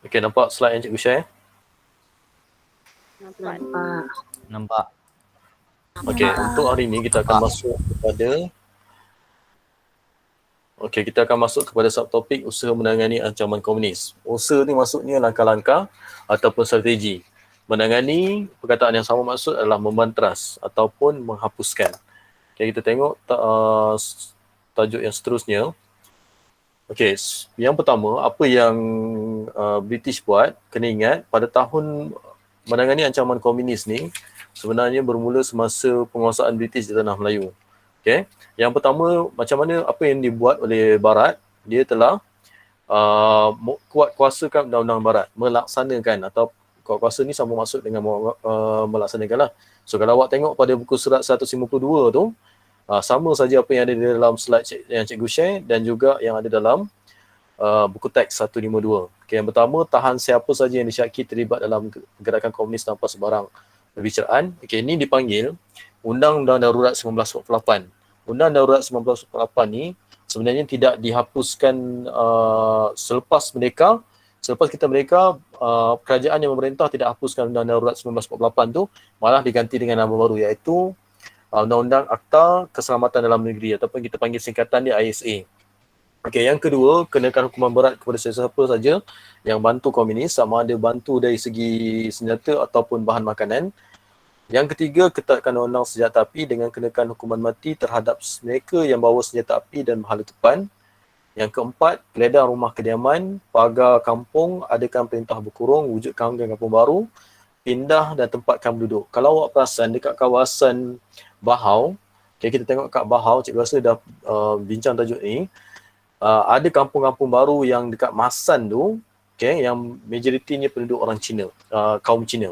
Okey, nampak slide yang cikgu share? Nampak. Okey, untuk hari ini kita akan masuk kepada subtopik usaha menangani ancaman komunis. Usaha ni maksudnya langkah-langkah ataupun strategi. Menangani, perkataan yang sama maksud adalah membantras ataupun menghapuskan. Okay, kita tengok tajuk yang seterusnya. Okey, yang pertama, apa yang British buat, kena ingat pada tahun menangani ancaman komunis ni sebenarnya bermula semasa penguasaan British di tanah Melayu. Okey, yang pertama, macam mana apa yang dibuat oleh Barat, dia telah kuat kuasakan undang-undang Barat, melaksanakan, atau kuat kuasa ni sama maksud dengan melaksanakan lah. So kalau awak tengok pada buku surat 152 tu, sama saja apa yang ada di dalam slide yang cikgu share dan juga yang ada dalam buku teks 152. Okay, yang pertama, tahan siapa saja yang disyaki terlibat dalam gerakan komunis tanpa sebarang perbicaraan. Okay, ini dipanggil Undang-Undang Darurat 1948. Undang Darurat 1948 ni sebenarnya tidak dihapuskan selepas kita merdeka, kerajaan yang memerintah tidak hapuskan Undang Darurat 1948 tu, malah diganti dengan nama baru, iaitu Undang-Undang Akta Keselamatan Dalam Negeri ataupun kita panggil singkatan dia ISA. Okey, yang kedua, kenakan hukuman berat kepada sesiapa saja yang bantu komunis, sama ada bantu dari segi senjata ataupun bahan makanan. Yang ketiga, ketatkan undang-undang senjata api dengan kenakan hukuman mati terhadap mereka yang bawa senjata api dan bahan letupan. Yang keempat, geledah rumah kediaman, pagar kampung, adakan perintah berkurung, wujudkan kampung baru, pindah dan tempatkan penduduk. Kalau awak perasan dekat kawasan Bahau, okay, kita tengok kat Bahau, cikgu rasa dah bincang tajuk ni, ada kampung-kampung baru yang dekat Masan tu, okay, yang majoritinya penduduk orang Cina, kaum Cina.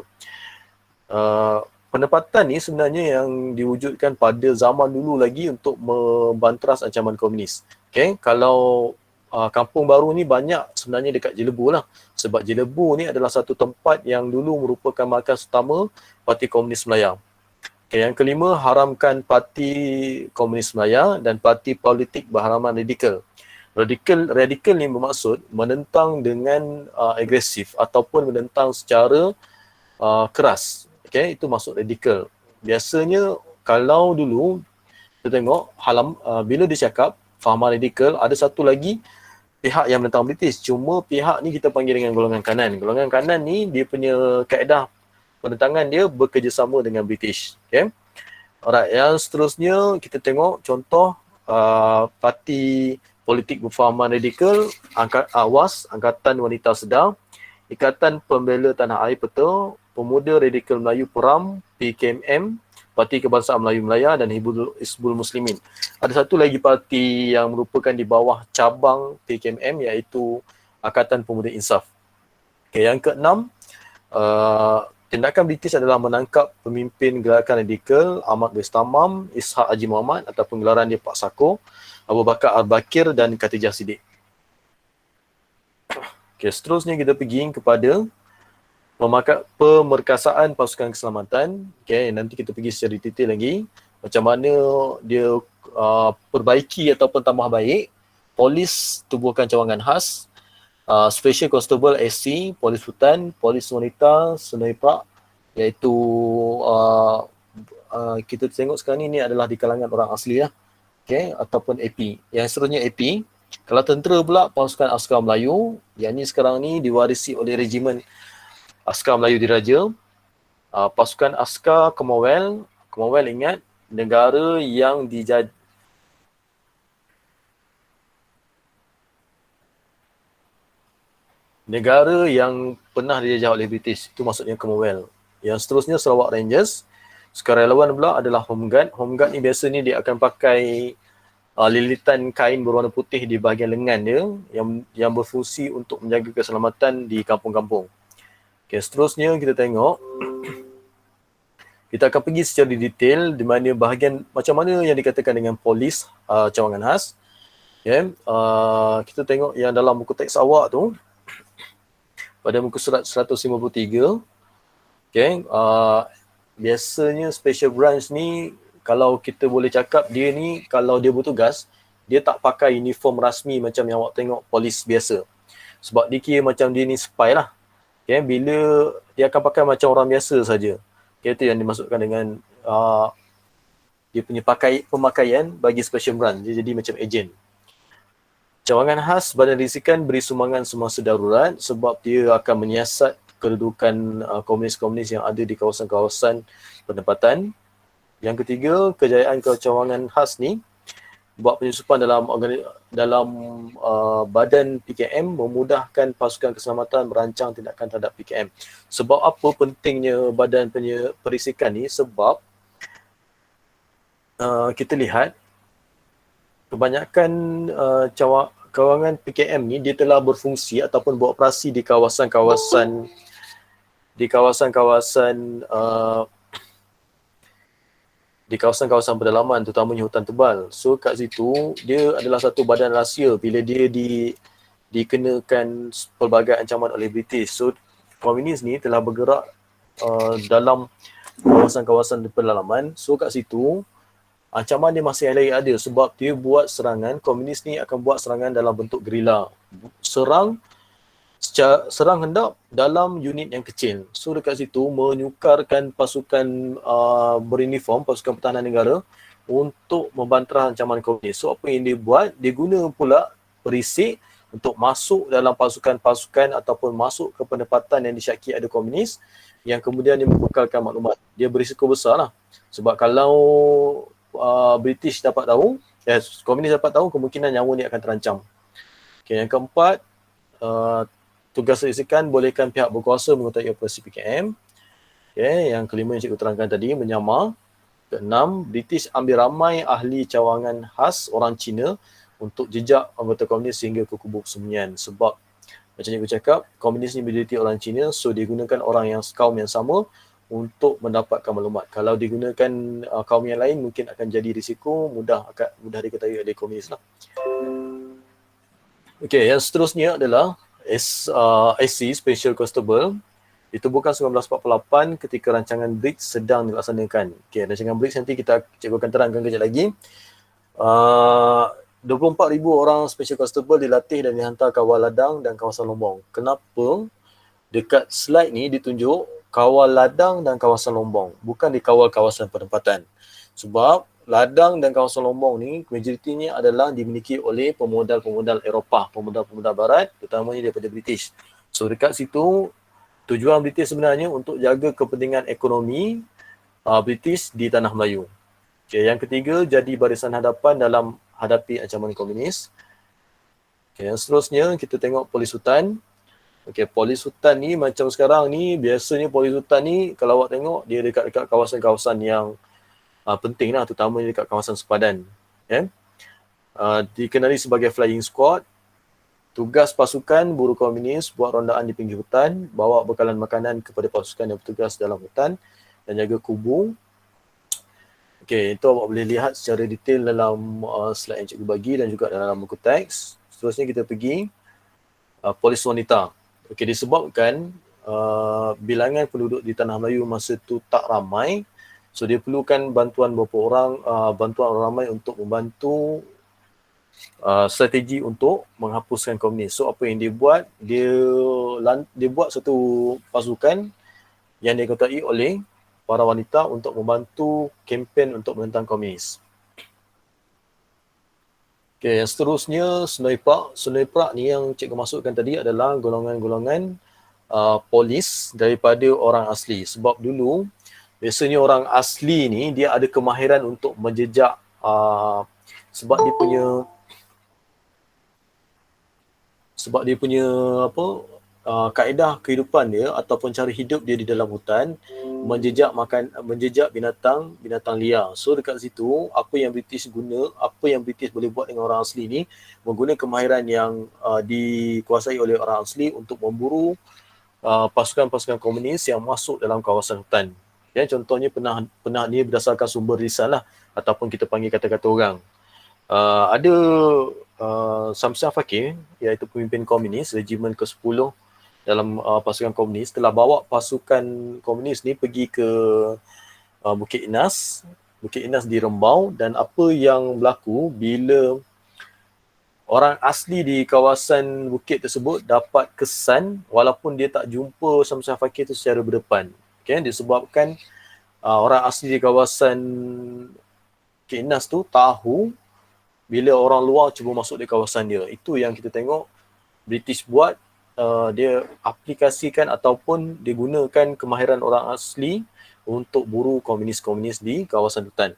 Penempatan ni sebenarnya yang diwujudkan pada zaman dulu lagi untuk membantras ancaman komunis. Okay, kalau kampung baru ni banyak sebenarnya dekat Jelebu lah. Sebab Jelebu ni adalah satu tempat yang dulu merupakan markas utama Parti Komunis Melaya. Okay, yang kelima, haramkan Parti Komunis Melaya dan parti politik berharaman radikal. Radikal ni bermaksud menentang dengan agresif ataupun menentang secara keras. Okay, itu maksud radikal. Biasanya kalau dulu kita tengok bila dia cakap fahaman radikal, ada satu lagi pihak yang menentang British. Cuma pihak ni kita panggil dengan golongan kanan. Golongan kanan ni dia punya kaedah penentangan dia bekerjasama dengan British. Okay. Alright, yang seterusnya kita tengok contoh parti politik berfahaman radikal, AWAS, Angkatan Wanita Sedar, Ikatan Pembela Tanah Air Peta, Pemuda Radikal Melayu Peram, PKMM, Parti Kebangsaan Melayu Melaya dan Hizbul Muslimin. Ada satu lagi parti yang merupakan di bawah cabang PKMM, iaitu Angkatan Pemuda Insaf. Okay, yang keenam, tindakan British adalah menangkap pemimpin gerakan radikal Ahmad Bestamam, Ishak Haji Muhammad ataupun gelaran dia Pak Sako, Abu Bakar Al-Bakir dan Khatijah Siddiq. Okay, seterusnya kita pergi kepada pemerkasaan pasukan keselamatan. Okay, nanti kita pergi secara detail lagi macam mana dia perbaiki ataupun tambah baik. Polis tubuhkan cawangan khas, Special Constable SC, Polis Hutan, Polis Wanita Sungai-Pak, iaitu kita tengok sekarang ni adalah di kalangan orang asli lah. Okay, ataupun AP. Yang seterusnya AP. Kalau tentera pula, pasukan askar Melayu, yang ni sekarang ni diwarisi oleh regimen Askar Melayu Diraja. Pasukan askar Commonwealth. Commonwealth ingat, negara yang pernah dijajah oleh British. Itu maksudnya Commonwealth. Yang seterusnya Sarawak Rangers. Sukarelawan pula adalah Home Guard. Home Guard ni biasanya dia akan pakai lilitan kain berwarna putih di bahagian lengan dia yang berfungsi untuk menjaga keselamatan di kampung-kampung. Okay, seterusnya kita tengok. Kita akan pergi secara detail di mana bahagian macam mana yang dikatakan dengan polis cawangan khas. Okay, kita tengok yang dalam buku teks awak tu pada muka surat 153. Okay, biasanya special branch ni, kalau kita boleh cakap, dia ni kalau dia bertugas, dia tak pakai uniform rasmi macam yang awak tengok polis biasa. Sebab dia kira macam dia ni spy lah. Okay, bila dia akan pakai macam orang biasa saja. Okay, itu yang dimaksudkan dengan dia punya pemakaian bagi special branch. Dia jadi macam ejen. Cawangan khas Badan Risikan beri sumbangan semasa darurat sebab dia akan menyiasat kedudukan komunis-komunis yang ada di kawasan-kawasan penempatan. Yang ketiga, kejayaan cawangan khas ni buat penyusupan dalam badan PKM memudahkan pasukan keselamatan merancang tindakan terhadap PKM. Sebab apa pentingnya badan perisikan ni? Sebab kita lihat kebanyakan cawangan PKM ni dia telah berfungsi ataupun beroperasi di kawasan-kawasan pedalaman, terutamanya hutan tebal. So kat situ dia adalah satu badan rahsia bila dia dikenakan pelbagai ancaman oleh British. So komunis ni telah bergerak dalam kawasan-kawasan pedalaman. So kat situ ancaman dia masih lagi ada sebab dia buat serangan, komunis ni akan buat serangan dalam bentuk gerila. Serang hendak dalam unit yang kecil. So dekat situ menyukarkan pasukan beruniform, pasukan pertahanan negara untuk membantah ancaman komunis. So apa yang dia buat, dia guna pula perisik untuk masuk dalam pasukan-pasukan ataupun masuk ke penempatan yang disyaki ada komunis yang kemudian dia membekalkan maklumat. Dia berisiko besar lah. Sebab kalau British dapat tahu, komunis dapat tahu, kemungkinan nyawa ni akan terancam. Okay, yang keempat, tugas risikan bolehkan pihak berkuasa mengetahui operasi PKM. Okay, yang kelima yang cikgu terangkan tadi, menyamar. Keenam, British ambil ramai ahli cawangan khas orang Cina untuk jejak anggota komunis sehingga ke kubu persembunyian. Sebab macam cikgu cakap, komunis ni majoriti orang Cina, so digunakan orang yang kaum yang sama untuk mendapatkan maklumat. Kalau digunakan kaum yang lain mungkin akan jadi risiko mudah diketahui oleh komunis lah. Okey, yang seterusnya adalah SC Special Constable ditubuhkan 1948 ketika rancangan BRICS sedang dilaksanakan. Okey, rancangan BRICS nanti cikgu akan terangkan kejap lagi. 24,000 orang Special Constable dilatih dan dihantar kawal ladang dan kawasan Lombong. Kenapa dekat slide ni ditunjuk kawal ladang dan kawasan Lombong, bukan dikawal kawasan penempatan? Sebab ladang dan kawasan Lombong ni majoritinya adalah dimiliki oleh pemodal-pemodal Eropah, pemodal-pemodal barat, terutamanya daripada British. So dekat situ tujuan British sebenarnya untuk jaga kepentingan ekonomi British di tanah Melayu. Okay, yang ketiga, jadi barisan hadapan dalam hadapi ancaman komunis. Okay, yang seterusnya kita tengok polis hutan. Okay, polis hutan ni macam sekarang ni, biasanya polis hutan ni kalau awak tengok dia dekat kawasan-kawasan yang penting lah, terutamanya dekat kawasan sepadan. Okay? Dikenali sebagai flying squad. Tugas pasukan buruh komunis buat rondaan di pinggir hutan, bawa bekalan makanan kepada pasukan yang bertugas dalam hutan dan jaga kubu. Okay, itu awak boleh lihat secara detail dalam slide yang cikgu bagi dan juga dalam buku teks. Seterusnya kita pergi polis wanita. Okay, disebabkan bilangan penduduk di Tanah Melayu masa tu tak ramai, so dia perlukan bantuan beberapa orang, bantuan orang ramai untuk membantu strategi untuk menghapuskan komunis. So apa yang dia buat, dia buat satu pasukan yang diketuai oleh para wanita untuk membantu kempen untuk menentang komunis. Okay, yang seterusnya Sunoi Prak ni yang cikgu masukkan tadi adalah golongan-golongan polis daripada orang asli. Sebab dulu biasanya orang asli ni dia ada kemahiran untuk menjejak sebab dia punya kaedah kehidupan dia ataupun cara hidup dia di dalam hutan, menjejak binatang liar. So dekat situ apa yang British boleh buat dengan orang asli ni, menggunakan kemahiran yang dikuasai oleh orang asli untuk memburu pasukan-pasukan komunis yang masuk dalam kawasan hutan. Ya, contohnya pernah ni berdasarkan sumber lisan lah, ataupun kita panggil kata-kata orang. Ada Samsiah Fakir, iaitu pemimpin komunis regimen ke-10 dalam pasukan komunis, telah bawa pasukan komunis ni pergi ke Bukit Inas di Rembau, dan apa yang berlaku bila orang asli di kawasan bukit tersebut dapat kesan walaupun dia tak jumpa Syamsul Fakir itu secara berdepan. Okay? Disebabkan orang asli di kawasan Bukit Inas tu tahu bila orang luar cuba masuk di kawasan dia. Itu yang kita tengok British buat, dia aplikasikan ataupun digunakan kemahiran orang asli untuk buru komunis-komunis di kawasan hutan.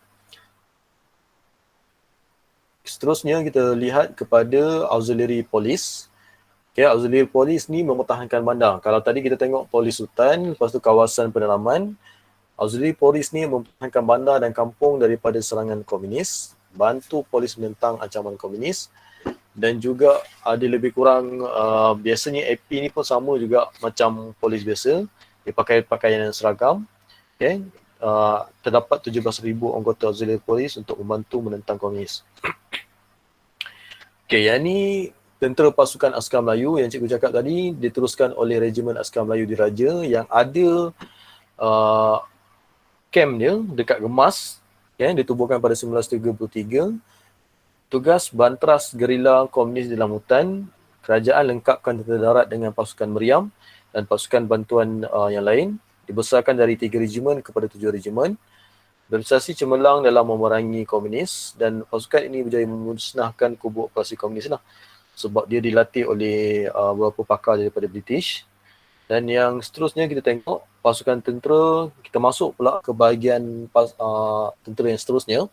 Seterusnya kita lihat kepada auxiliary police. Okay, auxiliary police ni mempertahankan bandar. Kalau tadi kita tengok polis hutan, lepas tu kawasan pendalaman, auxiliary police ni mempertahankan bandar dan kampung daripada serangan komunis, bantu polis menentang ancaman komunis, dan juga ada lebih kurang biasanya AP ni pun sama juga macam polis biasa, dia pakai pakaian yang seragam. Okay. Terdapat 17,000 anggota auxiliary police untuk membantu menentang komunis. Okay, yang ni tentera pasukan askar Melayu yang cikgu cakap tadi diteruskan oleh Regimen Askar Melayu Diraja yang ada camp dia dekat Gemas, okay, ditubuhkan pada 1933. Tugas bantras gerila komunis dalam hutan, kerajaan lengkapkan tentera darat dengan pasukan meriam dan pasukan bantuan yang lain, dibesarkan dari 3 regimen kepada 7 regimen, berprestasi cemerlang dalam memerangi komunis, dan pasukan ini berjaya memusnahkan kubu operasi komunis lah, sebab dia dilatih oleh beberapa pakar daripada British. Dan yang seterusnya kita tengok pasukan tentera, kita masuk pula ke bahagian tentera yang seterusnya,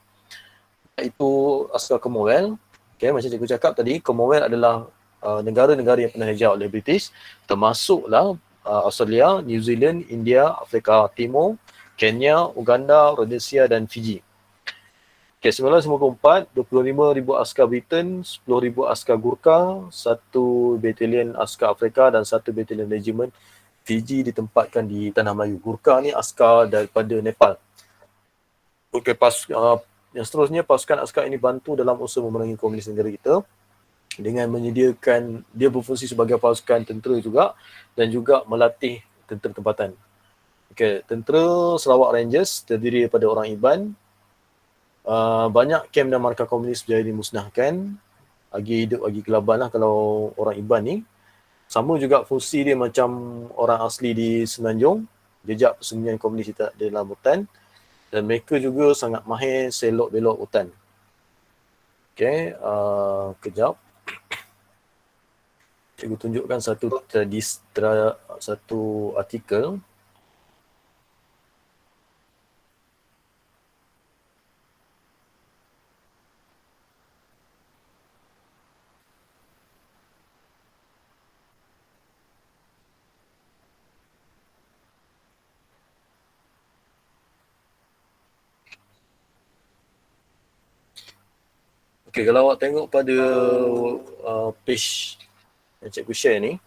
iaitu askar Commonwealth. Okay, macam cikgu cakap tadi, Commonwealth adalah negara-negara yang pernah dijajah oleh British, termasuklah Australia, New Zealand, India, Afrika Timur, Kenya, Uganda, Rhodesia dan Fiji. Okay, 1994, 25,000 askar Britain, 10,000 askar Gurkha, 1 batalion askar Afrika dan 1 batalion regimen Fiji ditempatkan di Tanah Melayu. Gurkha ni askar daripada Nepal. Okay, yang seterusnya pasukan askar ini bantu dalam usaha memerangi komunis negara kita dengan menyediakan, dia berfungsi sebagai pasukan tentera juga dan juga melatih tentera tempatan. Okay, tentera Sarawak Rangers terdiri daripada orang Iban. Banyak kem dan markah komunis berjaya dimusnahkan. Lagi hidup, lagi kelaban lah kalau orang Iban ni. Sama juga fungsi dia macam orang asli di Semenanjung, jejak persembunyian komunis di dalam hutan. Dan mereka juga sangat mahir selok belok hutan. Okay, kejap. Cikgu tunjukkan satu artikel. Okay, kalau awak tengok pada page yang cikgu share ni,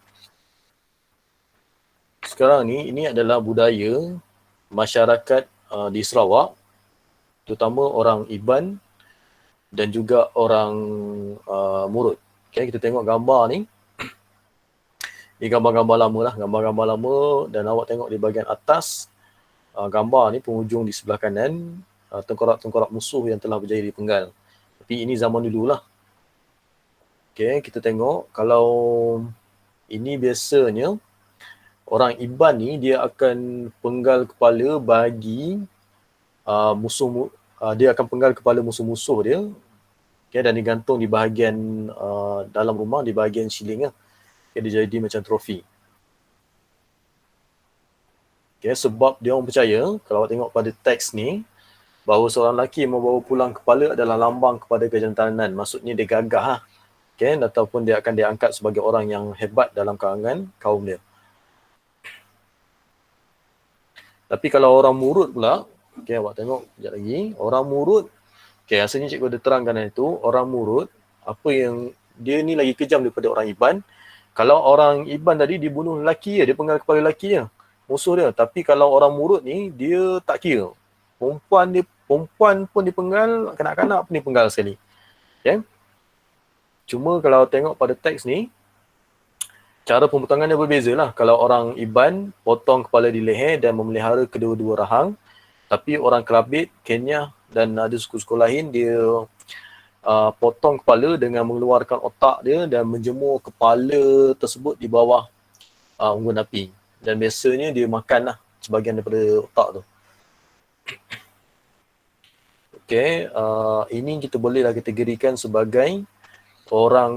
sekarang ni ini adalah budaya masyarakat di Sarawak, terutama orang Iban dan juga orang Murut. Okay, kita tengok gambar ni. Ini gambar-gambar lama lah, gambar-gambar lama, dan awak tengok di bahagian atas gambar ni penghujung di sebelah kanan, tengkorak-tengkorak musuh yang telah berjaya dipenggal. Tapi ini zaman dulu lah. Okay, kita tengok kalau ini biasanya orang Iban ni dia akan penggal kepala bagi dia akan penggal kepala musuh-musuh dia, okay, dan digantung di bahagian dalam rumah, di bahagian ceiling lah. Okay, dia jadi macam trofi. Okay, sebab dia orang percaya, kalau awak tengok pada teks ni, bahawa seorang lelaki membawa pulang kepala adalah lambang kepada kejantanan. Maksudnya dia gagah lah. Okay, ataupun dia akan diangkat sebagai orang yang hebat dalam kalangan kaum dia. Tapi kalau orang Murut pula, okay, awak tengok sekejap lagi, orang Murut, okay, rasanya cikgu ada terangkan itu, orang Murut, apa yang, dia ni lagi kejam daripada orang Iban. Kalau orang Iban tadi, dia bunuh lelaki dia penggal kepala lelaki dia, musuh dia. Tapi kalau orang Murut ni, dia tak kira. Perempuan pun dipenggal, kanak-kanak pun dipenggal sekali. Okay? Cuma kalau tengok pada teks ni, cara pemotongannya berbeza lah. Kalau orang Iban, potong kepala di leher dan memelihara kedua-dua rahang. Tapi orang Kelabit, Kenya dan ada suku-suku lain, dia potong kepala dengan mengeluarkan otak dia dan menjemur kepala tersebut di bawah unggun api. Dan biasanya dia makan lah sebahagian daripada otak tu. Okay, ini kita bolehlah kategorikan sebagai orang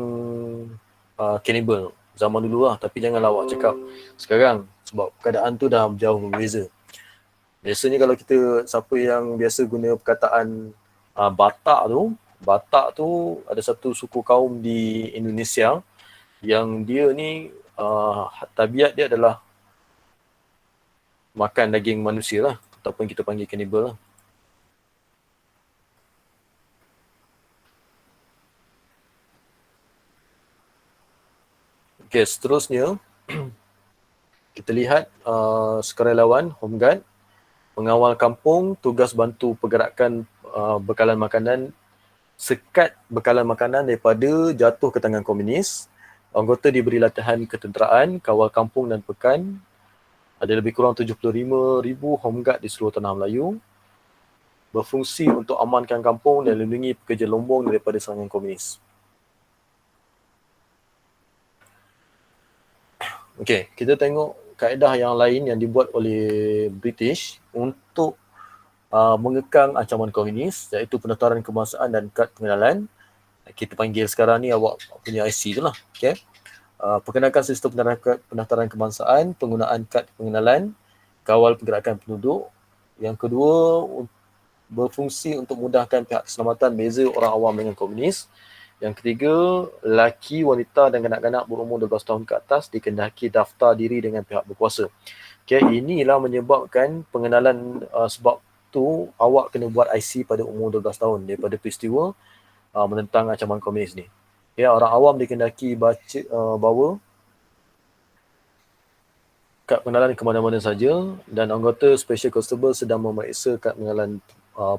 cannibal zaman dulu lah, tapi janganlah awak cakap sekarang sebab keadaan tu dah jauh berbeza. Biasanya kalau kita, siapa yang biasa guna perkataan Batak tu ada satu suku kaum di Indonesia yang dia ni tabiat dia adalah makan daging manusia lah, ataupun kita panggil cannibal lah. Okay, seterusnya kita lihat sukarelawan, home guard, pengawal kampung, tugas bantu pergerakan bekalan makanan, sekat bekalan makanan daripada jatuh ke tangan komunis. Anggota diberi latihan ketenteraan, kawal kampung dan pekan. Ada lebih kurang 75,000 home guard di seluruh tanah Melayu. Berfungsi untuk amankan kampung dan lindungi pekerja lombong daripada serangan komunis. Okey, kita tengok kaedah yang lain yang dibuat oleh British untuk mengekang ancaman komunis, iaitu pendaftaran kebangsaan dan kad pengenalan. Kita panggil sekarang ni awak punya IC tu lah. Okay. Perkenalkan sistem pendaftaran kebangsaan, penggunaan kad pengenalan, kawal pergerakan penduduk. Yang kedua, berfungsi untuk mudahkan pihak keselamatan beza orang awam dengan komunis. Yang ketiga, lelaki, wanita dan kanak-kanak berumur 12 tahun ke atas dikehendaki daftar diri dengan pihak berkuasa. Okay, inilah menyebabkan pengenalan sebab tu awak kena buat IC pada umur 12 tahun daripada peristiwa menentang ancaman komunis ni. Ya, orang awam dikehendaki bawa kad pengenalan ke mana-mana saja, dan anggota Special Constable sedang memeriksa kad pengenalan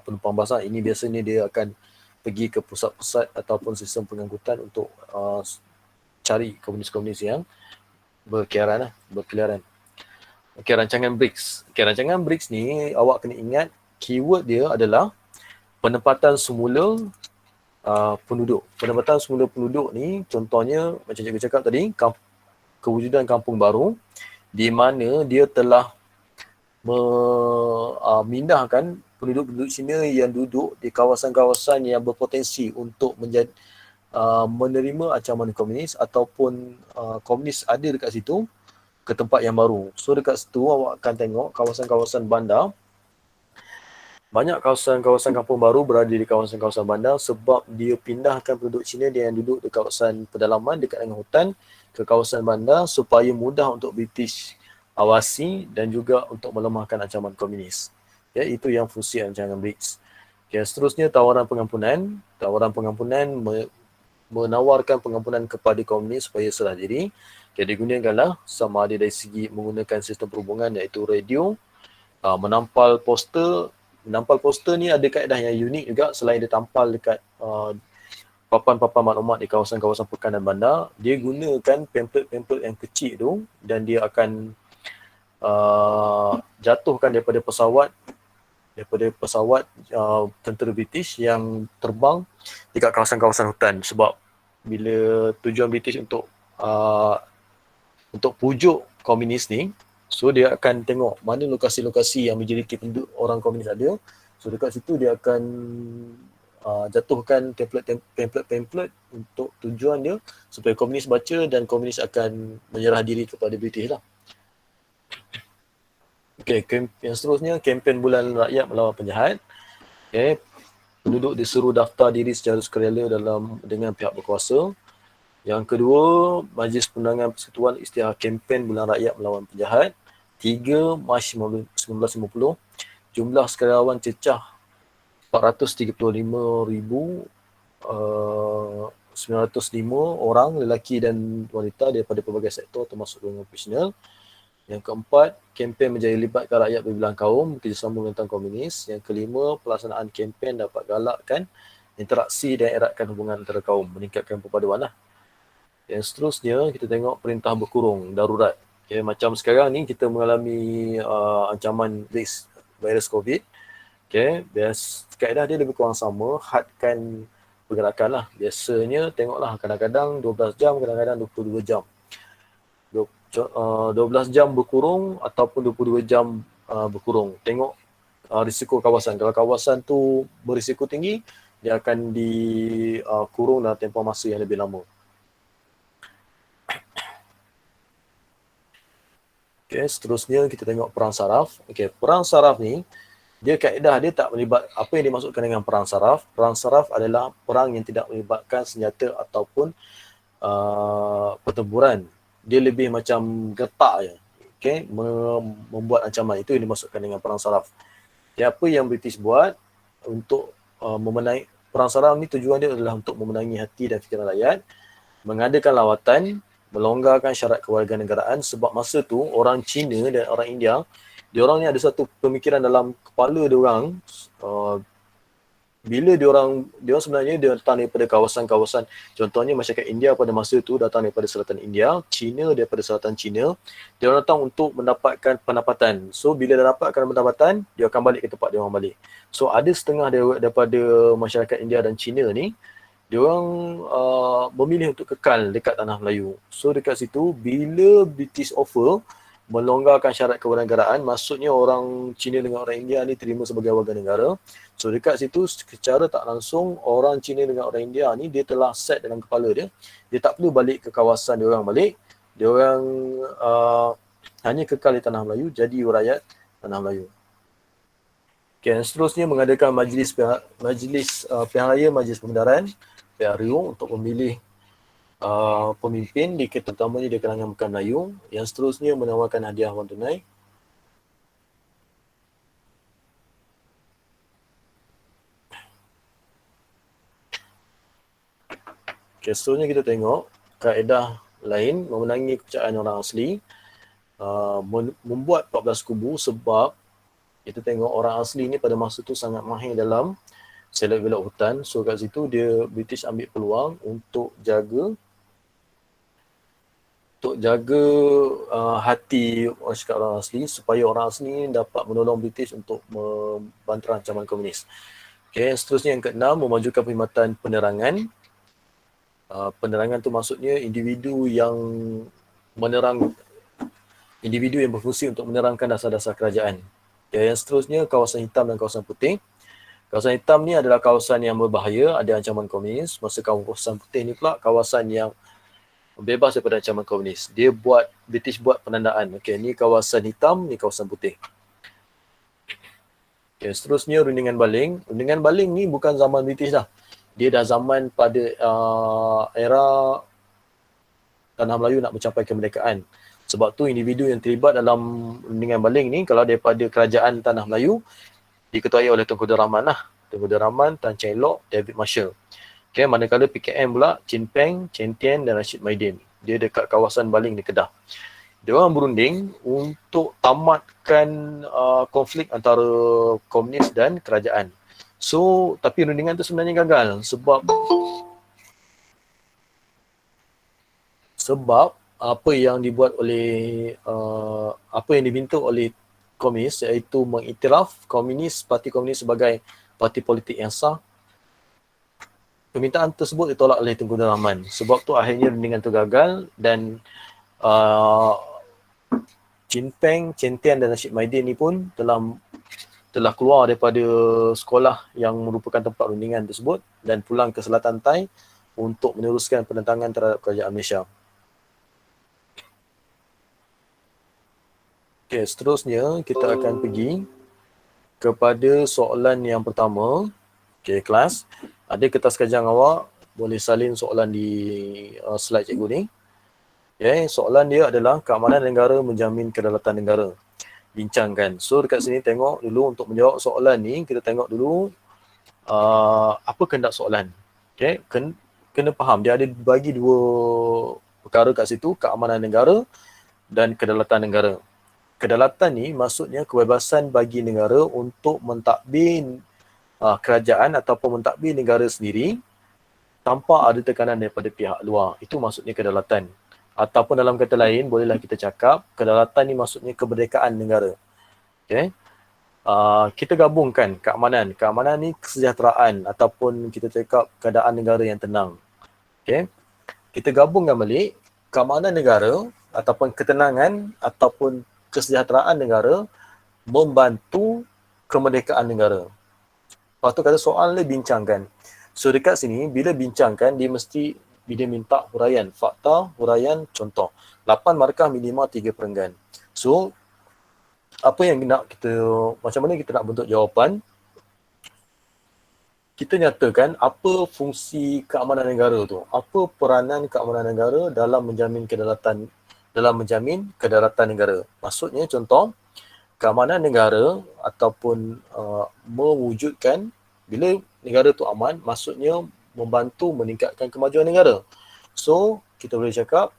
penumpang bas. Ini biasanya dia akan pergi ke pusat-pusat ataupun sistem pengangkutan untuk cari komunis-komunis yang berkeliaran. Okey, rancangan BRICS. Okey, rancangan BRICS ni awak kena ingat keyword dia adalah penempatan semula penduduk. Penempatan semula penduduk ni contohnya macam cikgu cakap tadi, kewujudan kampung baru di mana dia telah memindahkan penduduk-penduduk Cina yang duduk di kawasan-kawasan yang berpotensi untuk menjadi menerima ancaman komunis ataupun komunis ada dekat situ ke tempat yang baru. So dekat situ awak akan tengok kawasan-kawasan bandar. Banyak kawasan-kawasan kampung baru berada di kawasan-kawasan bandar sebab dia pindahkan penduduk Cina yang duduk di kawasan pedalaman dekat dengan hutan ke kawasan bandar supaya mudah untuk British awasi dan juga untuk melemahkan ancaman komunis. Ya, itu yang fungsi rancangan BRICS. Okay, seterusnya tawaran pengampunan. Tawaran pengampunan menawarkan pengampunan kepada komunis supaya serah diri. Okay, digunakanlah sama ada dari segi menggunakan sistem perhubungan iaitu radio, menampal poster. Menampal poster ni ada kaedah yang unik juga. Selain dia tampal dekat papan-papan maklumat di kawasan-kawasan pekan dan bandar, dia gunakan pamphlet-pamphlet yang kecil tu dan dia akan jatuhkan daripada pesawat tentera British yang terbang dekat kawasan-kawasan hutan. Sebab bila tujuan British untuk pujuk komunis ni, so dia akan tengok mana lokasi-lokasi yang menjadi penduduk orang komunis ada. So dekat situ dia akan jatuhkan pamphlet untuk tujuan dia supaya komunis baca dan komunis akan menyerah diri kepada British lah. Okay, yang seterusnya, kempen bulan rakyat melawan penjahat. Okay, penduduk disuruh daftar diri secara sukarela dengan pihak berkuasa. Yang kedua, Majlis Pemenangan Persekutuan Isytihar kempen bulan rakyat melawan penjahat. 3 Mac 1950, jumlah sukarelawan cecah 435,905 orang lelaki dan wanita daripada pelbagai sektor termasuk golongan profesional. Yang keempat, kempen menjadi libatkan rakyat berbilang kaum bekerjasama menentang komunis. Yang kelima, pelaksanaan kempen dapat galakkan interaksi dan eratkan hubungan antara kaum, meningkatkan perpaduan lah. Yang seterusnya, kita tengok perintah berkurung darurat. Okay, macam sekarang ni kita mengalami ancaman virus COVID. Okay, kaedah dia lebih kurang sama, hadkan pergerakan lah. Biasanya tengoklah kadang-kadang 12 jam, kadang-kadang 22 jam. 12 jam berkurung ataupun 22 jam berkurung. Tengok risiko kawasan. Kalau kawasan tu berisiko tinggi, dia akan dikurung dalam tempoh masa yang lebih lama. Okay, seterusnya kita tengok perang saraf. Okay, perang saraf ni, dia kaedah dia tak melibat, apa yang dimaksudkan dengan perang saraf? Perang saraf adalah perang yang tidak melibatkan senjata ataupun pertempuran. Dia lebih macam getak je. Okay, membuat ancaman. Itu yang dimaksudkan dengan perang saraf. Okay, apa yang British buat untuk memenangi perang saraf ni, tujuan dia adalah untuk memenangi hati dan fikiran rakyat, mengadakan lawatan, melonggarkan syarat kewarganegaraan, sebab masa tu orang Cina dan orang India, diorang ni ada satu pemikiran dalam kepala diorang, bila diorang sebenarnya dia datang daripada kawasan-kawasan, contohnya masyarakat India pada masa tu datang daripada selatan India, Cina daripada selatan Cina, dia datang untuk mendapatkan pendapatan. So bila dah dapatkan pendapatan, dia akan balik ke tempat dia orang balik. So ada setengah daripada masyarakat India dan Cina ni, dia orang memilih untuk kekal dekat tanah Melayu. So dekat situ, bila British offer melonggarkan syarat kewarganegaraan, maksudnya orang Cina dengan orang India ni terima sebagai warga negara. So dekat situ secara tak langsung orang Cina dengan orang India ni dia telah set dalam kepala dia, dia tak perlu balik ke kawasan dia orang balik. Dia orang hanya kekal di tanah Melayu, jadi rakyat tanah Melayu. Okay, seterusnya mengadakan majlis pilihan raya, majlis pembenaran PRU untuk memilih pemimpin di terutamanya di kalangan bukan Melayu. Yang seterusnya menawarkan hadiah wang tunai. Okay, seterusnya kita tengok kaedah lain memenangi kepercayaan orang asli, membuat 14 kubu, sebab kita tengok orang asli ni pada masa tu sangat mahir dalam selok-belok hutan. So kat situ dia British ambil peluang untuk jaga hati orang asli, supaya orang asli ni dapat menolong British untuk membantah ancaman komunis. Okay, seterusnya yang keenam, memajukan perkhidmatan penerangan. Penerangan tu maksudnya individu yang berfungsi untuk menerangkan dasar-dasar kerajaan. Okay, yang seterusnya kawasan hitam dan kawasan putih. Kawasan hitam ni adalah kawasan yang berbahaya, ada ancaman komunis. Masa kawasan putih ni pula kawasan yang bebas daripada ancaman komunis. British buat penandaan. Okey, ni kawasan hitam, ni kawasan putih. Okey, seterusnya rundingan baling. Rundingan baling ni bukan zaman British dah. Dia dah zaman pada era tanah Melayu nak mencapai kemerdekaan. Sebab tu individu yang terlibat dalam rundingan baling ni, kalau daripada kerajaan tanah Melayu, diketuai oleh Tunku Abdul Rahman lah. Tunku Abdul Rahman, Tan Cheng Lock, David Marshall. Okay, manakala PKM pula, Chin Peng, Chen Tian dan Rashid Maidin. Dia dekat kawasan baling di Kedah. Dia orang berunding untuk tamatkan konflik antara komunis dan kerajaan. So, tapi rundingan tu sebenarnya gagal sebab apa yang dibuat oleh apa yang diminta oleh komunis, iaitu mengiktiraf parti komunis sebagai parti politik yang sah. Permintaan tersebut ditolak oleh Tunku Abdul Rahman. Sebab tu akhirnya rundingan tu gagal dan Chin Peng, Chen Tian dan Rashid Maidin ni pun telah keluar daripada sekolah yang merupakan tempat rundingan tersebut dan pulang ke selatan Thai untuk meneruskan penentangan terhadap kerajaan Malaysia. Okay, seterusnya kita akan pergi kepada soalan yang pertama. Okay, kelas. Ada kertas kajang awak, boleh salin soalan di slide cikgu ni. Okay, soalan dia adalah keamanan negara menjamin kedaulatan negara. Bincangkan. So dekat sini tengok dulu untuk menjawab soalan ni, kita tengok dulu apa kehendak soalan. Okay, kena faham dia ada bagi dua perkara kat situ, keamanan negara dan kedaulatan negara. Kedaulatan ni maksudnya kebebasan bagi negara untuk mentadbir kerajaan ataupun mentadbir negara sendiri tanpa ada tekanan daripada pihak luar. Itu maksudnya kedaulatan. Ataupun dalam kata lain, bolehlah kita cakap kedaulatan ni maksudnya kemerdekaan negara. Okay? kita gabungkan keamanan. Keamanan ni kesejahteraan ataupun kita cakap keadaan negara yang tenang. Okay? Kita gabungkan balik keamanan negara ataupun ketenangan ataupun kesejahteraan negara membantu kemerdekaan negara. Lepas tu kata soal dia bincangkan. So dekat sini bila bincangkan dia minta huraian fakta, huraian contoh. 8 markah minima 3 perenggan. So apa yang nak kita, macam mana kita nak bentuk jawapan? Kita nyatakan apa fungsi keamanan negara tu, apa peranan keamanan negara dalam menjamin kedaulatan negara. Maksudnya contoh, keamanan negara ataupun mewujudkan bila negara tu aman, maksudnya membantu meningkatkan kemajuan negara. So, kita boleh cakap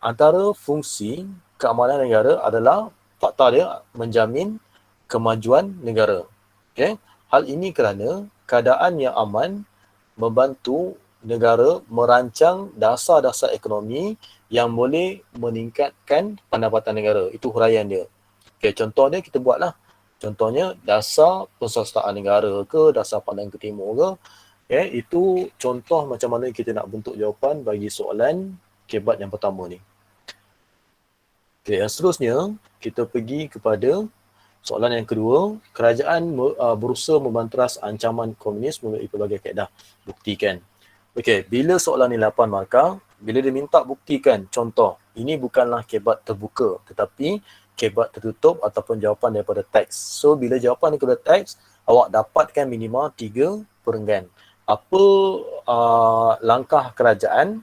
antara fungsi keamanan negara adalah fakta dia menjamin kemajuan negara. Okay? Hal ini kerana keadaan yang aman membantu negara merancang dasar-dasar ekonomi yang boleh meningkatkan pendapatan negara. Itu huraian dia. Okay, contohnya kita buatlah. Contohnya dasar pensuastaan negara ke, dasar pandang ke timur ke. Okay, itu contoh macam mana kita nak bentuk jawapan bagi soalan kebat yang pertama ni. Okay, yang seterusnya kita pergi kepada soalan yang kedua. Kerajaan berusaha membantras ancaman komunis melalui pelbagai kaedah. Buktikan. Okey, bila soalan ni 8 markah, bila dia minta buktikan contoh, ini bukanlah kebat terbuka tetapi kebat tertutup ataupun jawapan daripada teks. So bila jawapan daripada teks, awak dapatkan minima 3 perenggan. Apa langkah kerajaan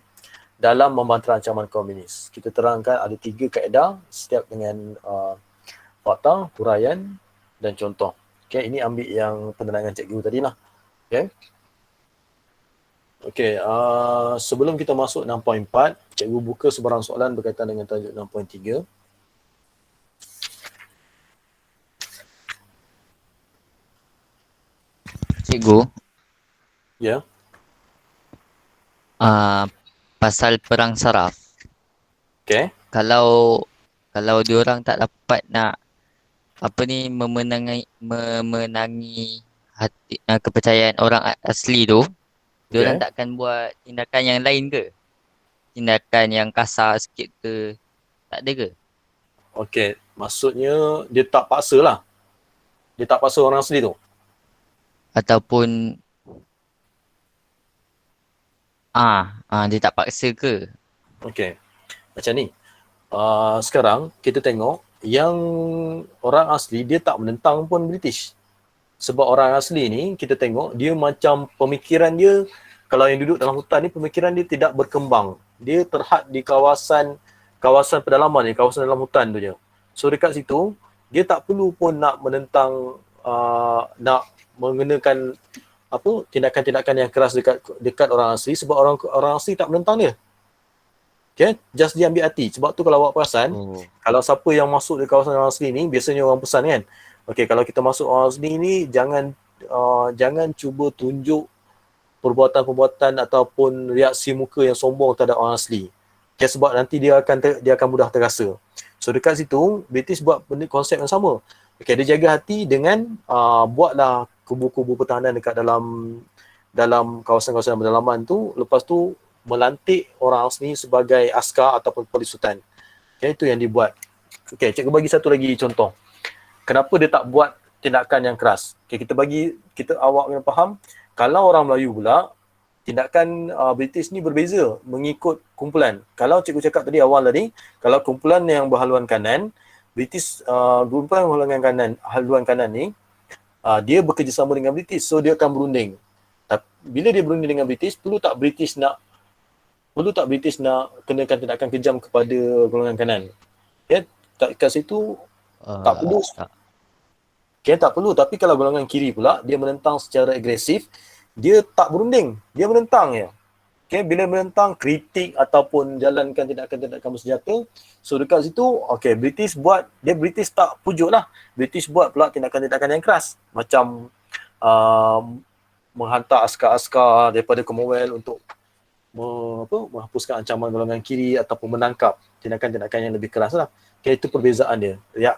dalam membantras ancaman komunis? Kita terangkan ada 3 kaedah setiap dengan fakta, huraian dan contoh. Okay, ini ambil yang penerangan cikgu tadi lah. Okay. Okay, sebelum kita masuk 6.4, cikgu buka sebarang soalan berkaitan dengan tajuk 6.3. Cikgu, Ya. pasal perang saraf. Okay. Kalau diorang tak dapat nak memenangi hati, kepercayaan orang asli tu, diorang takkan buat tindakan yang lain ke? Tindakan yang kasar sikit ke? Tak ada ke? Okey, maksudnya dia tak paksa lah. Dia tak paksa orang asli tu. Ataupun dia tak paksa ke? Okey. Macam ni. Sekarang kita tengok yang orang asli dia tak menentang pun British. Sebab orang asli ni kita tengok dia macam pemikiran dia, kalau yang duduk dalam hutan ni pemikiran dia tidak berkembang. Dia terhad di kawasan pedalaman ni, kawasan dalam hutan tu je. So dekat situ dia tak perlu pun nak menentang nak mengenakan tindakan-tindakan yang keras dekat orang asli sebab orang asli tak menentang dia. Okay, just dia ambil hati. Sebab tu kalau awak perasan, kalau siapa yang masuk di kawasan orang asli ni, biasanya orang pesan kan. Okay, kalau kita masuk orang asli ni, jangan cuba tunjuk perbuatan-perbuatan ataupun reaksi muka yang sombong terhadap orang asli. Okay, sebab nanti dia akan mudah terasa. So dekat situ, British buat konsep yang sama. Okay, dia jaga hati dengan buatlah kubu-kubu pertahanan dekat dalam kawasan-kawasan pedalaman tu. Lepas tu melantik orang asli sebagai askar ataupun polis hutan. Okay, itu yang dibuat. Okay, cikgu bagi satu lagi contoh. Kenapa dia tak buat tindakan yang keras? Okay, awak kena faham, kalau orang Melayu pula, tindakan British ni berbeza mengikut kumpulan. Kalau cikgu cakap tadi awal tadi, kalau kumpulan yang berhaluan kanan, British kumpulan haluan kanan ni, dia bekerjasama dengan British, so dia akan berunding. Bila dia berunding dengan British, perlu tak British nak kenakan tindakan kejam kepada golongan kanan? Ya, kat situ tak perlu. Okay, tak perlu. Tapi kalau golongan kiri pula, dia menentang secara agresif, dia tak berunding, dia menentang je. Okay, bila menentang, kritik ataupun jalankan tindakan-tindakan bersenjata, so dekat situ, okay, British tak pujuk lah. British buat pula tindakan-tindakan yang keras. Macam menghantar askar-askar daripada Commonwealth untuk menghapuskan ancaman golongan kiri ataupun menangkap, tindakan-tindakan yang lebih keras lah. Okay, itu perbezaan dia. Ya.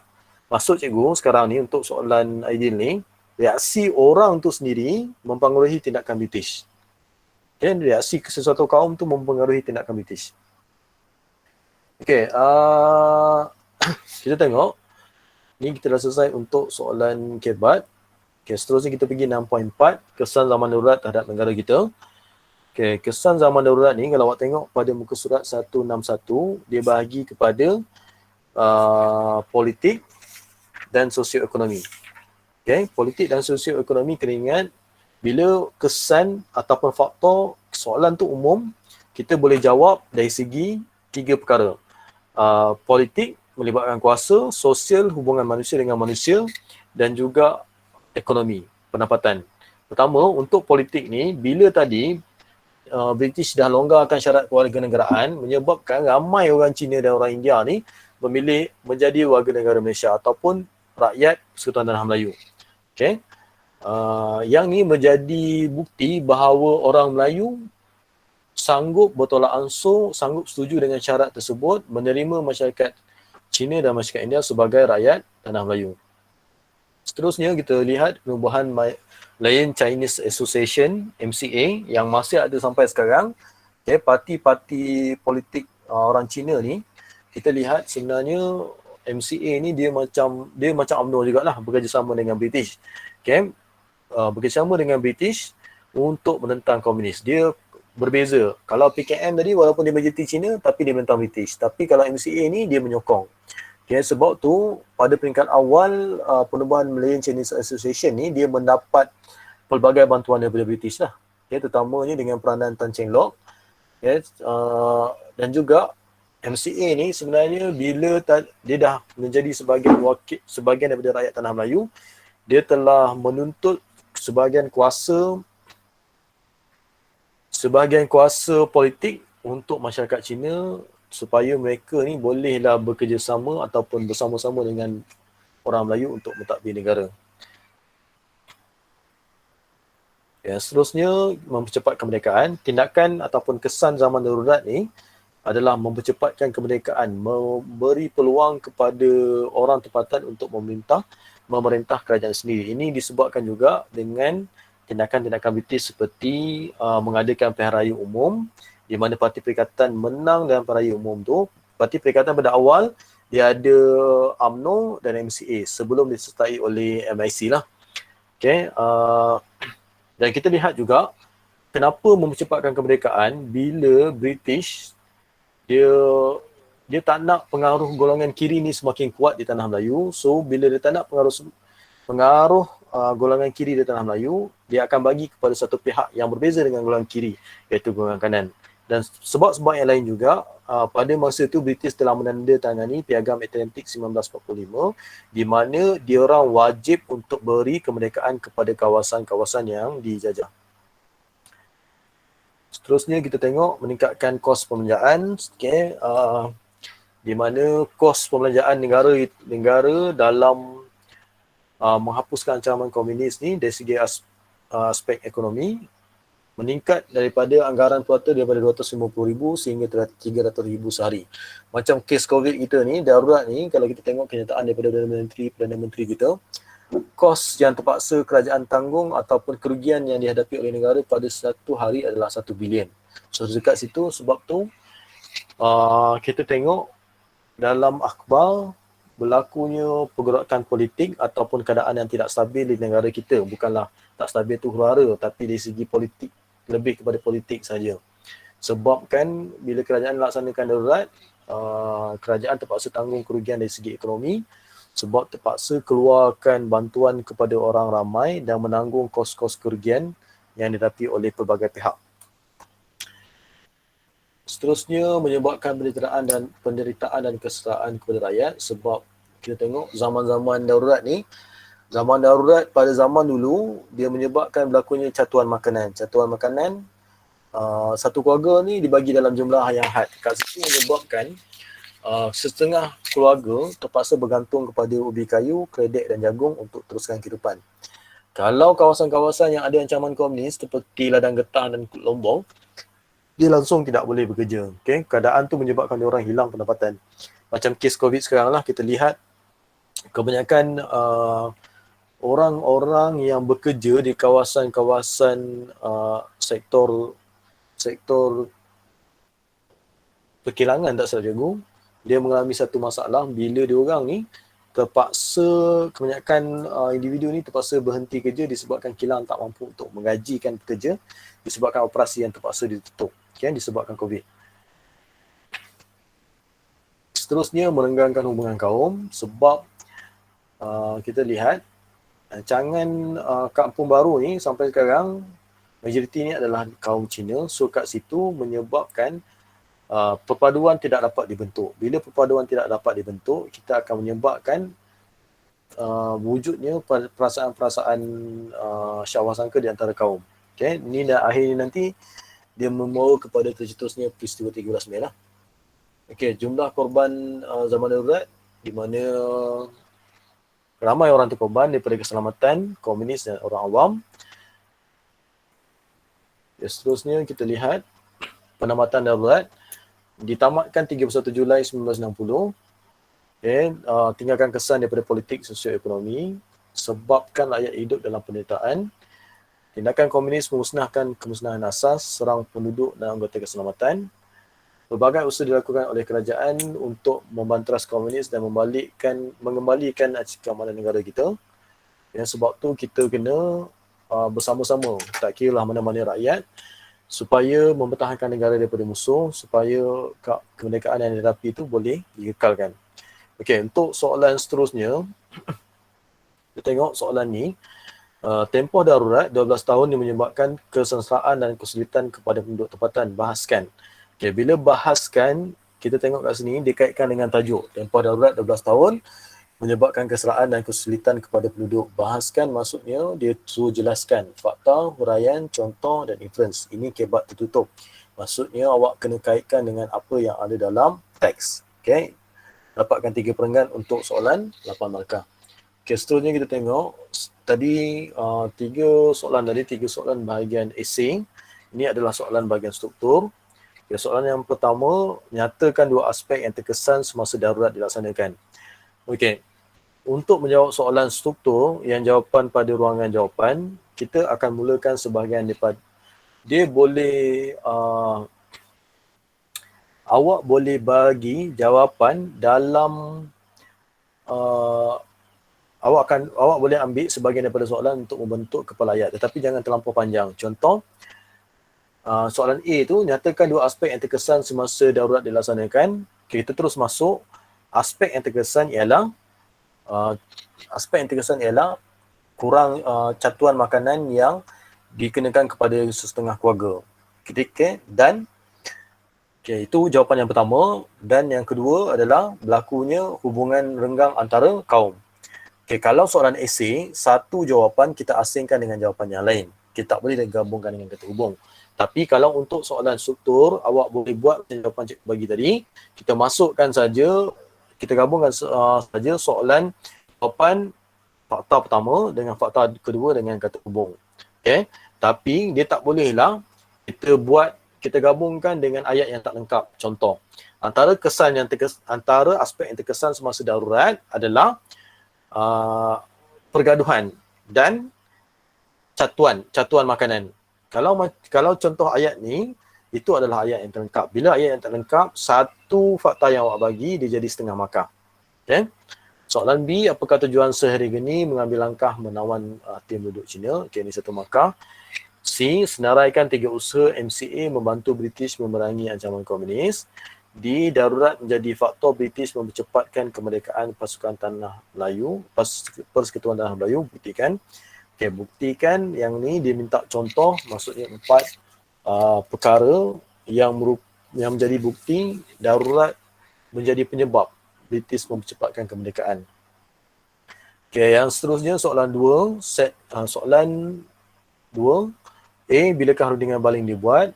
Maksud cikgu sekarang ni untuk soalan ideal ni, reaksi orang tu sendiri mempengaruhi tindakan British. Okay, reaksi sesuatu kaum tu mempengaruhi tindakan British. Okay, kita tengok. Ni kita dah selesai untuk soalan kebat. Okay, seterusnya kita pergi 6.4, kesan zaman darurat terhadap negara kita. Okay, kesan zaman darurat ni kalau awak tengok pada muka surat 161, dia bahagi kepada politik dan sosioekonomi. Okay, politik dan sosioekonomi kena ingat, bila kesan ataupun faktor soalan tu umum, kita boleh jawab dari segi 3 perkara. Politik melibatkan kuasa, sosial hubungan manusia dengan manusia, dan juga ekonomi, pendapatan. Pertama, untuk politik ni, bila tadi British dah longgarkan syarat kewarganegaraan, menyebabkan ramai orang Cina dan orang India ni memilih menjadi warga negara Malaysia ataupun rakyat Persekutuan Tanah Melayu. Okay. Yang ni menjadi bukti bahawa orang Melayu sanggup bertolak ansur, sanggup setuju dengan syarat tersebut, menerima masyarakat Cina dan masyarakat India sebagai rakyat Tanah Melayu. Seterusnya kita lihat penubuhan Malaysian Chinese Association, MCA, yang masih ada sampai sekarang. Okay, parti-parti politik orang Cina ni, kita lihat sebenarnya MCA ni dia macam UMNO jugalah, bekerjasama dengan British. Okay, bekerjasama dengan British untuk menentang komunis. Dia berbeza. Kalau PKM tadi walaupun dia menjadi Cina tapi dia menentang British. Tapi kalau MCA ni dia menyokong. Okay, sebab tu pada peringkat awal penubuhan Malaysian Chinese Association ni dia mendapat pelbagai bantuan daripada British lah. Okay, terutamanya dengan peranan Tan Cheng Lock. Okay, dan juga MCA ni sebenarnya bila dia dah menjadi sebahagian daripada rakyat Tanah Melayu, dia telah menuntut sebahagian kuasa politik untuk masyarakat Cina supaya mereka ni bolehlah bekerjasama ataupun bersama-sama dengan orang Melayu untuk mentadbir negara. Ya, seterusnya mempercepat kemerdekaan. Tindakan ataupun kesan zaman darurat ni adalah mempercepatkan kemerdekaan, memberi peluang kepada orang tempatan untuk memerintah kerajaan sendiri. Ini disebabkan juga dengan tindakan-tindakan British seperti mengadakan pilihan raya umum, di mana Parti Perikatan menang dalam pilihan raya umum tu. Parti Perikatan pada awal dia ada UMNO dan MCA sebelum disertai oleh MIC lah. Okay, dan kita lihat juga kenapa mempercepatkan kemerdekaan bila British dia tak nak pengaruh golongan kiri ni semakin kuat di Tanah Melayu. So bila dia tak nak pengaruh golongan kiri di Tanah Melayu, dia akan bagi kepada satu pihak yang berbeza dengan golongan kiri, iaitu golongan kanan. Dan sebab-sebab yang lain juga, pada masa itu British telah menandatangani Piagam Atlantik 1945, di mana diorang wajib untuk beri kemerdekaan kepada kawasan-kawasan yang dijajah. Seterusnya kita tengok meningkatkan kos pembelanjaan. Okay, di mana kos pembelanjaan negara dalam menghapuskan ancaman komunis ni dari segi aspek ekonomi meningkat daripada anggaran puata daripada 250,000 sehingga 300,000 sehari. Macam kes COVID kita ni, darurat ni, kalau kita tengok kenyataan daripada Perdana Menteri kita, kos yang terpaksa kerajaan tanggung ataupun kerugian yang dihadapi oleh negara pada satu hari adalah 1 bilion. So dekat situ, sebab tu kita tengok dalam akhbar berlakunya pergerakan politik ataupun keadaan yang tidak stabil di negara kita. Bukanlah tak stabil tu huru-hara, tapi dari segi politik, lebih kepada politik saja. Sebab kan bila kerajaan melaksanakan darurat, kerajaan terpaksa tanggung kerugian dari segi ekonomi sebab terpaksa keluarkan bantuan kepada orang ramai dan menanggung kos-kos kerugian yang dihadapi oleh pelbagai pihak. Seterusnya menyebabkan penderitaan dan kesetaraan kepada rakyat, sebab kita tengok zaman-zaman darurat ni, zaman darurat pada zaman dulu dia menyebabkan berlakunya catuan makanan. Catuan makanan satu keluarga ni dibagi dalam jumlah yang had. Kat situ menyebabkan setengah keluarga terpaksa bergantung kepada ubi kayu, keledek dan jagung untuk teruskan kehidupan. Kalau kawasan-kawasan yang ada ancaman komunis seperti ladang getah dan Lombok, dia langsung tidak boleh bekerja. Okay? Keadaan tu menyebabkan dia orang hilang pendapatan. Macam kes COVID sekarang lah, kita lihat kebanyakan orang-orang yang bekerja di kawasan-kawasan sektor perkilangan tak salah cikgu, dia mengalami satu masalah bila dia orang ni terpaksa, kebanyakan individu ni terpaksa berhenti kerja disebabkan kilang tak mampu untuk menggajikan pekerja disebabkan operasi yang terpaksa ditutup, disebabkan COVID. Seterusnya, merenggangkan hubungan kaum sebab kita lihat rancangan kampung baru ni sampai sekarang majoriti ni adalah kaum Cina, so kat situ menyebabkan perpaduan tidak dapat dibentuk. Bila perpaduan tidak dapat dibentuk, kita akan menyebabkan wujudnya perasaan-perasaan syahwat sangka di antara kaum. Okay, ini dah akhirnya nanti dia membawa kepada tercetusnya peristiwa 13 Mei lah. Okay, jumlah korban zaman darurat di mana ramai orang terkorban daripada keselamatan, komunis dan orang awam. Seterusnya kita lihat penamatan darurat ditamatkan 31 Julai 1960. Tinggalkan kesan daripada politik sosioekonomi, sebabkan rakyat hidup dalam penderitaan. Tindakan komunis memusnahkan kemusnahan asas, serang penduduk dan anggota keselamatan. Pelbagai usaha dilakukan oleh kerajaan untuk membantras komunis dan mengembalikan arti keamanan negara kita. Sebab tu kita kena bersama-sama, tak kira lah mana-mana rakyat, supaya mempertahankan negara daripada musuh, supaya kemerdekaan yang dihadapi itu boleh dikekalkan. Okey, untuk soalan seterusnya, kita tengok soalan ni. Tempoh darurat 12 tahun yang menyebabkan kesengsaraan dan kesulitan kepada penduduk tempatan. Bahaskan. Okay, bila bahaskan, kita tengok kat sini dikaitkan dengan tajuk. Tempoh darurat 12 tahun menyebabkan kesengsaraan dan kesulitan kepada penduduk. Bahaskan maksudnya dia suruh jelaskan fakta, huraian, contoh dan inference. Ini kebat tertutup. Maksudnya awak kena kaitkan dengan apa yang ada dalam teks. Okay. Dapatkan 3 perenggan untuk soalan 8 markah. Okay, seterusnya kita tengok tadi 3 soalan bahagian esei. Ini adalah soalan bahagian struktur. Okay, soalan yang pertama, nyatakan 2 aspek yang terkesan semasa darurat dilaksanakan. Okey. Untuk menjawab soalan struktur yang jawapan pada ruangan jawapan, kita akan mulakan sebahagian daripada dia boleh awak boleh bagi jawapan dalam awak boleh ambil sebahagian daripada soalan untuk membentuk kepala ayat, tetapi jangan terlampau panjang. Contoh, soalan A tu, nyatakan 2 aspek yang terkesan semasa darurat dilaksanakan. Kita terus masuk. Aspek yang terkesan ialah kurang catuan makanan yang dikenakan kepada setengah keluarga. Dan itu jawapan yang pertama. Dan yang kedua adalah berlakunya hubungan renggang antara kaum. Kalau soalan esei, satu jawapan kita asingkan dengan jawapan yang lain. Kita tak boleh gabungkan dengan kata hubung. Tapi kalau untuk soalan struktur, awak boleh buat jawapan cikgu bagi tadi. Kita masukkan saja, kita gabungkan saja soalan jawapan fakta pertama dengan fakta kedua dengan kata hubung. Okay? Tapi dia tak bolehlah kita gabungkan dengan ayat yang tak lengkap. Contoh, antara aspek yang terkesan semasa darurat adalah pergaduhan dan catuan makanan. Kalau contoh ayat ni, itu adalah ayat yang terlengkap. Bila ayat yang tak lengkap, satu fakta yang awak bagi, dia jadi setengah markah. Okay? Soalan B, apakah tujuan sehari geni mengambil langkah menawan tim penduduk Cina? Okay, ini 1 markah. C, senaraikan 3 usaha MCA membantu British memerangi ancaman komunis. D, darurat menjadi faktor British mempercepatkan kemerdekaan pasukan tanah Melayu, Persekutuan Tanah Melayu. Buktikan. Okay, buktikan yang ni dia minta contoh, maksudnya 4 perkara yang menjadi bukti darurat menjadi penyebab British mempercepatkan kemerdekaan. Okay, yang seterusnya soalan 2, soalan 2. A, bilakah rundingan baling dibuat?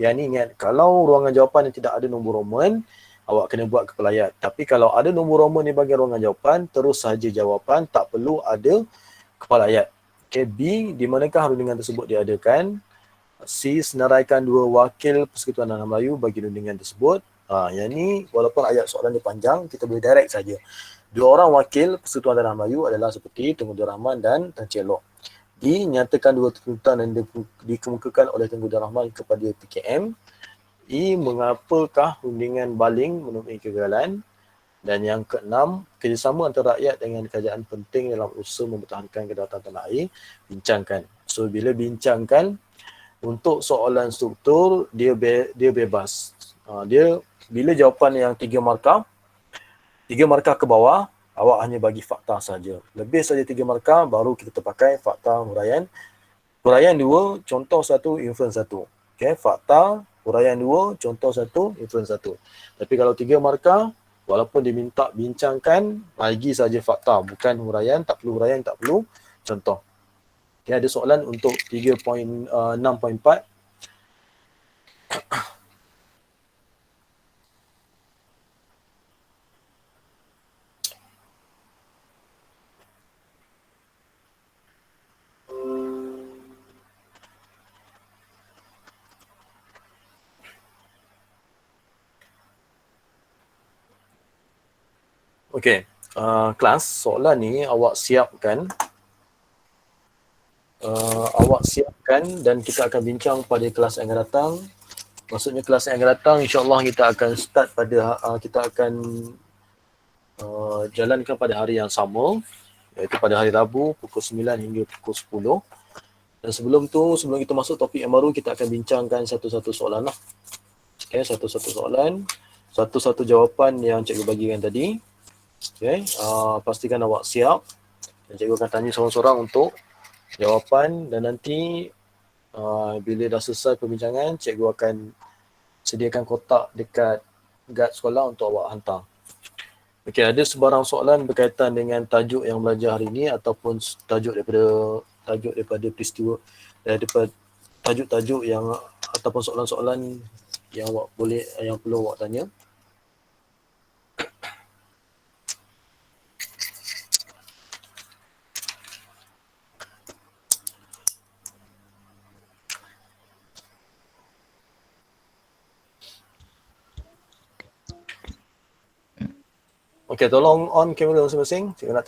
Yang ni ingat, kalau ruangan jawapan yang tidak ada nombor Roman, awak kena buat kepala ayat. Tapi kalau ada nombor Roman di bahagian ruangan jawapan, terus sahaja jawapan, tak perlu ada kepala ayat. Okay, B, di manakah rundingan tersebut diadakan? C, senaraikan 2 wakil Persekutuan Tanah Melayu bagi rundingan tersebut. Yang ni walaupun ayat soalan dia panjang, kita boleh direct saja. Dua orang wakil Persekutuan Tanah Melayu adalah seperti Tengku Abdul Rahman dan Tan Cik Loh. Dinyatakan dua tuntutan yang dikemukakan oleh Tengku Abdul Rahman kepada PKM. Mengapakah rundingan baling menemui kegagalan? Dan yang keenam, kerjasama antara rakyat dengan kerajaan penting dalam usaha mempertahankan kedaulatan tanah air, bincangkan. So bila bincangkan, untuk soalan struktur dia bebas. Dia bila jawapan yang 3 markah ke bawah, awak hanya bagi fakta saja. Lebih saja 3 markah baru kita terpakai fakta huraian. Huraian 2, contoh 1, inference 1. Okay, fakta, huraian 2, contoh 1, inference 1. Tapi kalau 3 markah, walaupun diminta bincangkan, bagi saja fakta, bukan huraian, tak perlu contoh. Okay, ada soalan untuk 3.6.4. Okey, kelas soalan ni awak siapkan. Dan kita akan bincang pada kelas yang akan datang. Maksudnya kelas yang akan datang insya-Allah kita akan start pada kita akan jalankan pada hari yang sama, iaitu pada hari Rabu pukul 9 hingga pukul 10. Dan sebelum kita masuk topik yang baru, kita akan bincangkan satu-satu soalan lah. Okay, satu-satu soalan, satu-satu jawapan yang cikgu bagikan tadi. Okay, pastikan awak siap. Dan cikgu akan tanya seorang-seorang untuk jawapan, dan nanti bila dah selesai perbincangan, cikgu akan sediakan kotak dekat guard sekolah untuk awak hantar. Okey, ada sebarang soalan berkaitan dengan tajuk yang belajar hari ini ataupun tajuk daripada peristiwa, daripada tajuk-tajuk yang ataupun soalan-soalan yang perlu awak tanya. Okey, tolong on kamera masing-masing. Cikgu nak